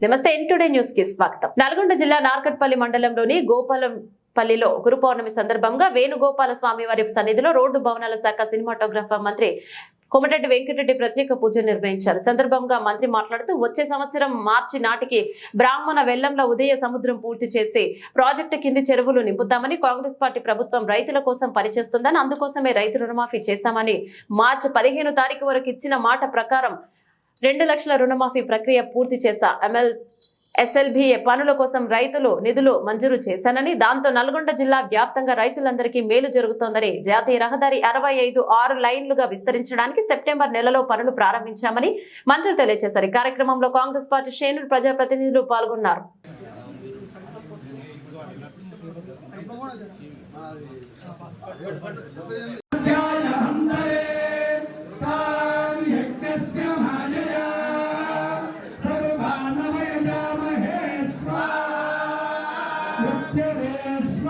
నమస్తే today news కి స్వాగతం. నల్గొండ జిల్లా నార్కట్పల్లి మండలంలోని గోపాలంపల్లిలో గురు పౌర్ణమి సందర్భంగా వేణుగోపాల స్వామి వారి సన్నిధిలో రోడ్డు భవనాల శాఖ సినిమాటోగ్రాఫర్ మంత్రి కోమటిరెడ్డి వెంకటరెడ్డి ప్రత్యేక పూజలు నిర్వహించారు. సందర్భంగా మంత్రి మాట్లాడుతూ వచ్చే సంవత్సరం మార్చి నాటికి బ్రాహ్మణ వెల్లంల ఉదయ సముద్రం పూర్తి చేసి ప్రాజెక్టు కింది చెరువులు నింపుతామని, కాంగ్రెస్ పార్టీ ప్రభుత్వం రైతుల కోసం పనిచేస్తుందని, అందుకోసమే రైతు రుణమాఫీ చేశామని, మార్చి 15 తారీఖు వరకు ఇచ్చిన మాట ప్రకారం 2 లక్షల రుణమాఫీ ప్రక్రియ పూర్తి చేశా. SLBA పనుల కోసం రైతులు నిధులు మంజూరు చేశానని, దాంతో నల్గొండ జిల్లా వ్యాప్తంగా రైతులందరికీ మేలు జరుగుతోందని, జాతీయ రహదారి 65 6 లైన్లుగా విస్తరించడానికి సెప్టెంబర్ నెలలో పనులు ప్రారంభించామని మంత్రి తెలియజేశారు. ఈ కార్యక్రమంలో కాంగ్రెస్ పార్టీ శ్రేణులు, ప్రజాప్రతినిధులు పాల్గొన్నారు.